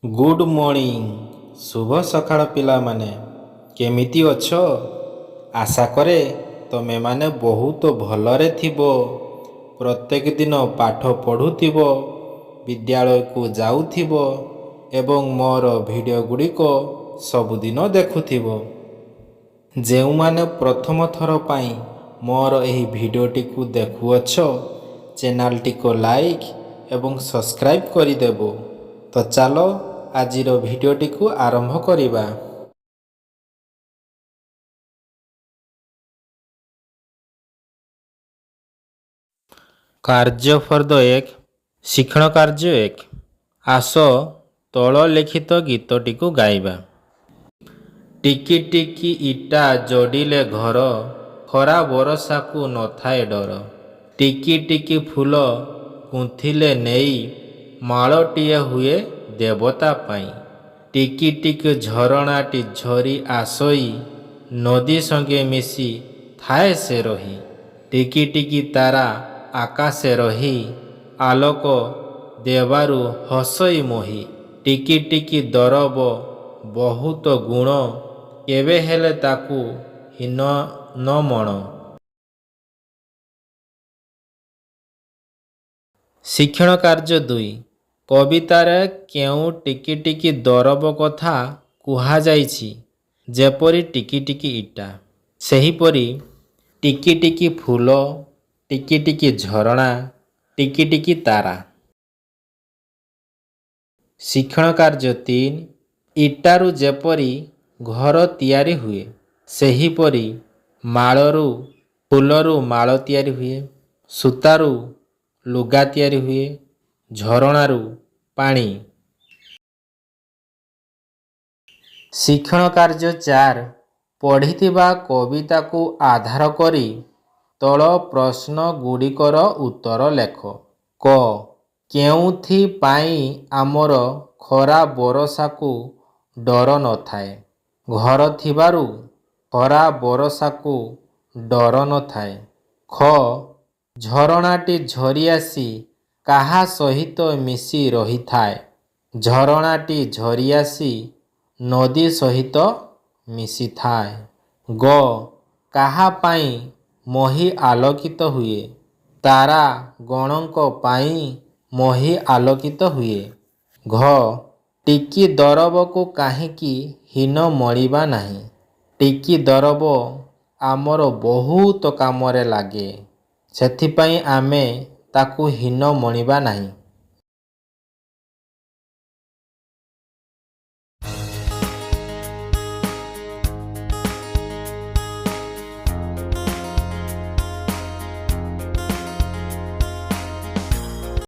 Good morning. ଶୁଭ ସକାଳ ପିଲାମାନେ, କେମିତି ଅଛ? ଆଶା କରେ ତମେମାନେ ବହୁତ ଭଲରେ ଥିବ। ପ୍ରତ୍ୟେକ ଦିନ ପାଠ ପଢ଼ୁଥିବ, ବିଦ୍ୟାଳୟକୁ ଯାଉଥିବ ଏବଂ ମୋର ଭିଡ଼ିଓ ଗୁଡ଼ିକ ସବୁଦିନ ଦେଖୁଥିବ। ଯେଉଁମାନେ ପ୍ରଥମ ଥର ପାଇଁ ମୋର ଏହି ଭିଡ଼ିଓଟିକୁ ଦେଖୁଅଛ, ଚ୍ୟାନେଲଟିକୁ ଲାଇକ୍ ଏବଂ ସବସ୍କ୍ରାଇବ୍ କରିଦେବ। ତ ଚାଲ ଆଜିର ଭିଡ଼ିଓଟିକୁ ଆରମ୍ଭ କରିବା। କାର୍ଯ୍ୟ ଫର୍ଦ୍ଦ 1, ଶିକ୍ଷଣ କାର୍ଯ୍ୟ 1। ଆସ ତଳ ଲିଖିତ ଗୀତଟିକୁ ଗାଇବା। ଟିକି ଟିକି ଇଟା ଯୋଡ଼ିଲେ ଘର, ଖରା ବରଷାକୁ ନଥାଏ ଡର। ଟିକି ଟିକି ଫୁଲ ଗୁନ୍ଥିଲେ ନେଇ, ମାଳଟିଏ ହୁଏ ଦେବତା ପାଇଁ। ଟିକି ଟିକି ଝରଣାଟି ଝରି ଆସୋଇ, ନଦୀ ସଙ୍ଗେ ମିଶି ଥାଏ ସେ ରହି। ଟିକି ଟିକି ତାରା ଆକାଶେ ରହି, ଆଲୋକ ଦେବାରୁ ହସଇ ମୋହି। ଟିକି ଟିକି ଦରବ ବହୁତ ଗୁଣ, କେବେ ହେଲେ ତାକୁ ହୀନ ନ ମଣ। ଶିକ୍ଷଣ କାର୍ଯ୍ୟ 2। କବିତାରେ କେଉଁ ଟିକି ଟିକି ଦରବ କଥା କୁହାଯାଇଛି? ଯେପରି ଟିକି ଟିକି ଇଟା, ସେହିପରି ଟିକି ଟିକି ଫୁଲ, ଟିକି ଟିକି ଝରଣା, ଟିକି ଟିକି ତାରା। ଶିକ୍ଷଣ କାର୍ଯ୍ୟ 3। ଇଟାରୁ ଯେପରି ଘର ତିଆରି ହୁଏ, ସେହିପରି ମାଳରୁ ଫୁଲରୁ ମାଳ ତିଆରି ହୁଏ, ସୂତାରୁ ଲୁଗା ତିଆରି ହୁଏ, ଝରଣାରୁ ପାଣି। ଶିକ୍ଷଣ କାର୍ଯ୍ୟ 4। ପଢ଼ିଥିବା କବିତାକୁ ଆଧାର କରି ତଳ ପ୍ରଶ୍ନ ଗୁଡ଼ିକର ଉତ୍ତର ଲେଖ। କ. କେଉଁଥିପାଇଁ ଆମର ଖରା ବରଷାକୁ ଡର ନଥାଏ? ଘର ଥିବାରୁ ଖରା ବରଷାକୁ ଡର ନଥାଏ। ଖ. ଝରଣାଟି ଝରିଆସି କାହା ସହିତ ମିଶି ରହିଥାଏ? ଝରଣାଟି ଝରିଆସି ନଦୀ ସହିତ ମିଶିଥାଏ। ଗ. କାହା ପାଇଁ ମହି ଆଲୋକିତ ହୁଏ? ତାରା ଗଣଙ୍କ ପାଇଁ ମହି ଆଲୋକିତ ହୁଏ। ଘ. ଟିକି ଦରବକୁ କାହିଁକି ହୀନ ମଣିବା ନାହିଁ? ଟିକି ଦରବ ଆମର ବହୁତ କାମରେ ଲାଗେ, ସେଥିପାଇଁ ଆମେ ତାକୁ ହୀନ ମଣିବା ନାହିଁ।